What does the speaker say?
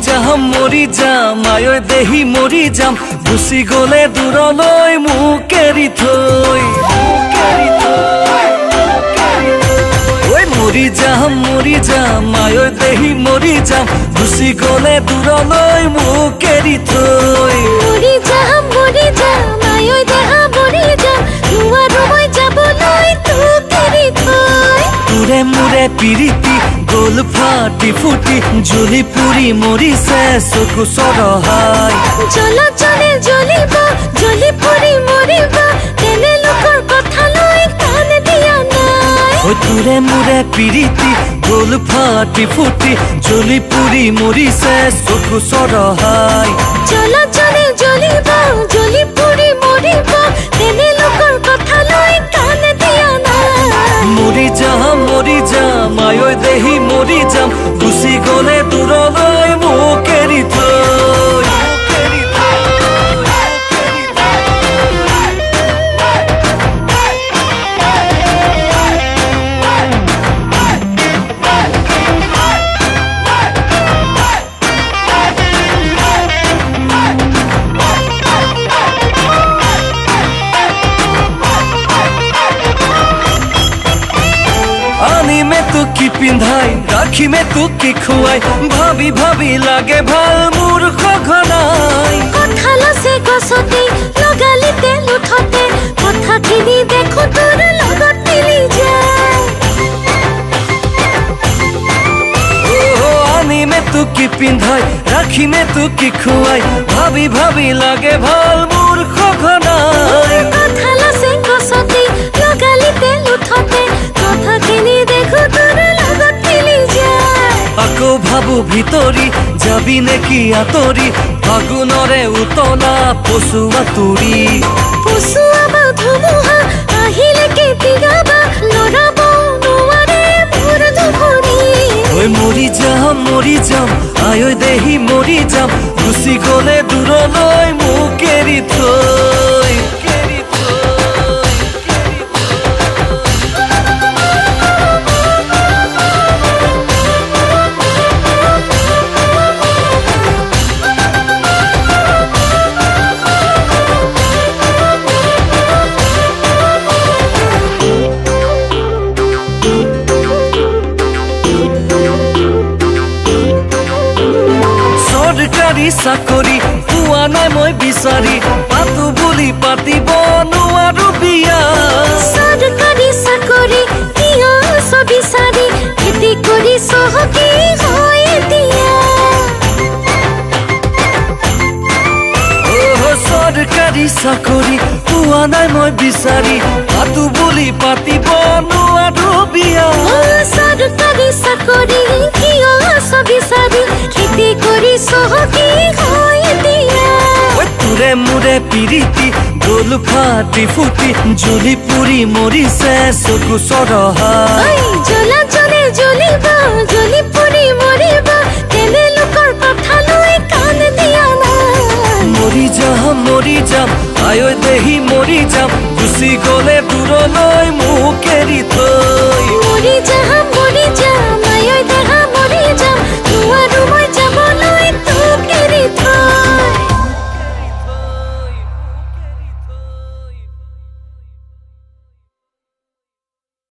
মৰি যাম আয়ৈ দেহি মৰি যাম গুচি গলে দূৰলৈ মোক এৰি থৈ ঐ মৰি যাম আয়ৈ দেহি মৰি যাম গুচি গলে দূৰলৈ মোক এৰি থৈ মৰি যাম আয়ৈ দেহা মৰি যাম নোৱাৰো মই যাবলৈ তোক এৰি থৈ তোৰে মোৰে পিৰিতি গ'ল ফাটি ফুটি জ্বলি পুৰি মৰিছে চকু চৰহাই জ্বলা জ্বলে জ্বলিব জ্বলি পুৰি মৰিব তেনে লোকৰ কথালৈ কাণ দিয়া নাই ঐ তোৰে মোৰে পিৰিতি গ'ল ফাটি ফুটি জ্বলি পুৰি মৰিছে চকু চৰহাই জ্বলা জ্বলে জ্বলিব জ্বলি পুৰি মৰিব তেনে লোকৰ কথালৈ কাণ দিয়া নাই মৰি যাম আয়ৈ দেহি মৰি যাম গুচি গলে দূৰলৈ মোক এৰি থৈ আনিমে তোক কি পিন্ধাই ৰাখিমে তোক কি খুৱাই ভাবি ভাবি লাগে ভাল মোৰ সঘনাই কঁঠাল আছে গছতে লগালি তেল উঠতে কথাখিনি দেখো তোৰ লগত মিলি যায় আনিমে তোক কি পিন্ধাই ৰাখিমে তোক কি খুৱাই ভাবি ভাবি লাগে ভাল মোৰ সঘনাই কঁঠাল আছে গছতে লগালি তেল উঠতে কথাখিনি দেখো তোৰ লগত মিলি যায় আকৌ ভাবো ভিতৰি যাবি নেকি আঁতৰি ফাগুনৰে উতলা পচুৱা তুৰি পচুৱাবা ধুমুহা আহিলে কেতিয়াবা লৰাব নোৱাৰে মোৰ দুখনি ঐ মৰি যাম আয়ৈ দেহি মৰি যাম গুচি গলে দূৰলৈ মোক এৰি থৈ চৰকাৰী চাকৰি পোৱা নাই মই বিচাৰি পাতো বুলি পাতিব নোৱাৰো বিয়া চৰকাৰী চাকৰি কিয় বিচাৰি খেতি কৰি চহকী হয় এতিয়া চৰকাৰী চাকৰি পোৱা নাই মই বিচাৰি পাতো বুলি পাতিব নোৱাৰো বিয়া চৰকাৰী চাকৰি কিয় বিচাৰি খেতি কৰি চহকী হয় এতিয়া তোৰে মোৰে পিৰিতি গ'ল ফাটি ফুটি জ্বলি পুৰি মৰিছে চকু চৰহাই জ্বলা জ্বলে জ্বলিব জ্বলি পুৰি মৰিব তেনে লোকৰ কথালৈ কাণ দিয়া নাই মৰি যাম আয়ৈ দেহি মৰি যাম গুচি গলে দূৰলৈ মোক এৰি থৈ মৰি যাম